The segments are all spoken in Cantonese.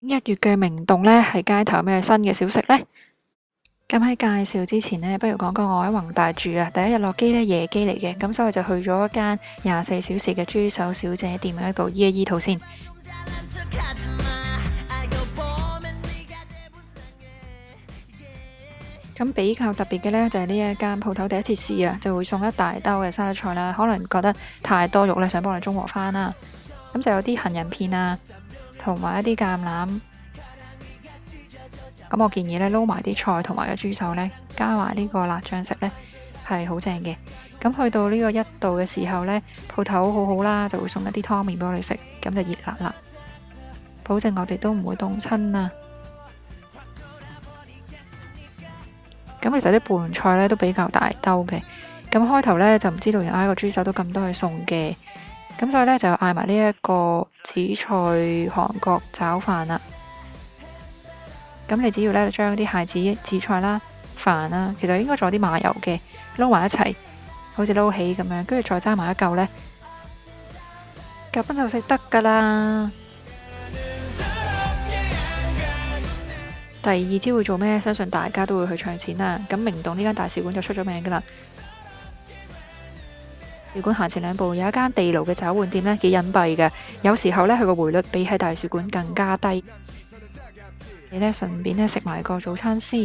1月嘅明洞呢，係街頭咩新嘅小食呢？咁喺介紹之前呢，不如講講我喺宏大住啊。第一日落機呢，夜機嚟嘅，咁所以就去咗一間24小時嘅豬手小姐店喺度醫一醫肚先。咁比較特別嘅呢，就係呢一間鋪頭第一次試啊，就會送一大兜嘅沙律菜啦。可能覺得太多肉呢，想幫你中和翻啦。咁就有啲杏仁片啊，同埋一啲橄欖。咁我建議呢，撈埋啲菜同埋個豬手呢，加埋呢個辣醬食呢，係好正嘅。咁去到呢個1度嘅時候呢，鋪頭好好啦，就會送一啲湯麵俾我哋食，咁就熱辣辣，保證我哋都唔會凍親啊。咁其實啲拌菜呢都比較大兜嘅，咁開頭呢，就唔知道原來個豬手都咁多去送嘅，咁所以呢，就嗌埋呢一個紫菜韓國炒飯啦。咁你只要呢將啲蟹子、紫菜啦、飯啦，其實應該仲有啲麻油嘅，撈埋一齊，好似撈起咁樣，跟住再揸埋一嚿呢，咁就食得噶啦。第二朝會做咩？相信大家都會去搶錢啦。咁明洞呢間大使館就出咗名噶啦。使館行前2步有一間地牢嘅找換店呢，幾隱蔽嘅。有時候呢，佢個匯率比喺大使館更加低。你呢順便呢食埋個早餐先。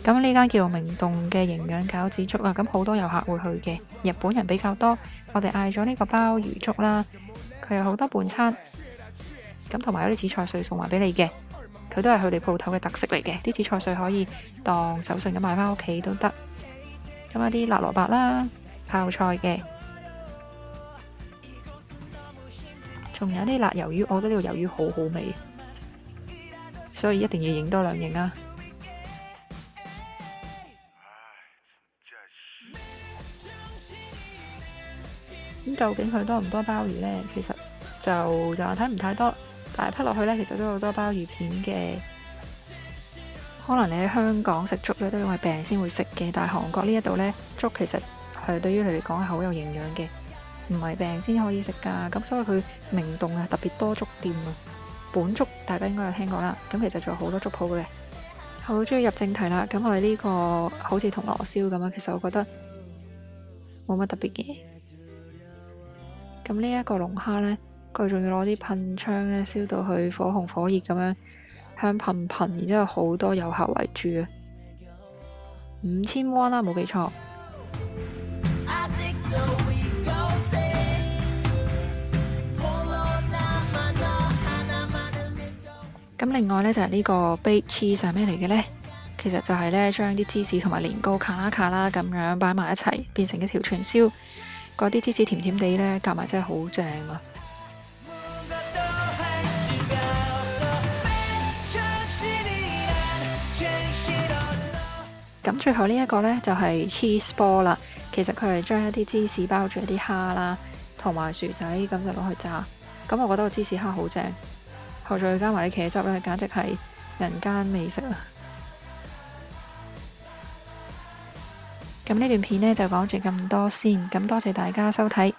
咁呢間叫明洞嘅營養餃子粥啊，咁好多遊客會去嘅。日本人比較多，我哋嗌咗呢個鮑魚粥啦。佢有好多半餐，咁同埋有啲紫菜碎送埋俾你嘅。佢都係佢哋鋪頭嘅特色嚟嘅，啲紫菜碎可以當手信咁買返屋企都得。咁有啲辣蘿蔔啦、泡菜嘅，仲有啲辣魷魚，我覺得呢個魷魚好好味，所以一定要影多2影啊！咁究竟佢多唔多鮑魚呢？其實就睇唔太多。但係劈落去呢，其實都有好多鮑魚片嘅。可能你喺香港食粥呢，都因為病先會食嘅，但係韓國呢一度呢，粥其實係對於你嚟講係好有營養嘅，唔係病先可以食㗎。咁所以佢明洞啊特別多粥店啊，本粥大家應該有聽過啦。咁其實仲有好多粥鋪嘅。好，終於入正題啦。咁我哋呢個好似銅鑼燒咁樣，其實我覺得冇乜特別嘅。咁呢一個龍蝦呢，佢仲要攞啲噴槍呢，燒到佢火紅火熱咁樣香噴噴，然之後好多遊客圍住啊！5000圜啦，冇記錯。咁另外呢，就係呢個 baked cheese 係咩嚟嘅呢？其實就係呢，將啲芝士同埋年糕卡啦卡啦咁樣擺埋一齊，變成一條串燒。嗰啲芝士甜甜地呢，夾埋真係好正啊！咁最後呢一個呢，就係 cheese ball 啦。其實佢係將一啲芝士包住一啲蝦啦，同埋薯仔，咁就攞去炸。咁我覺得個芝士蝦好正，後再加埋啲茄汁呢，簡直係人間美食啊！咁呢段片呢，就講住咁多先，咁多謝大家收睇。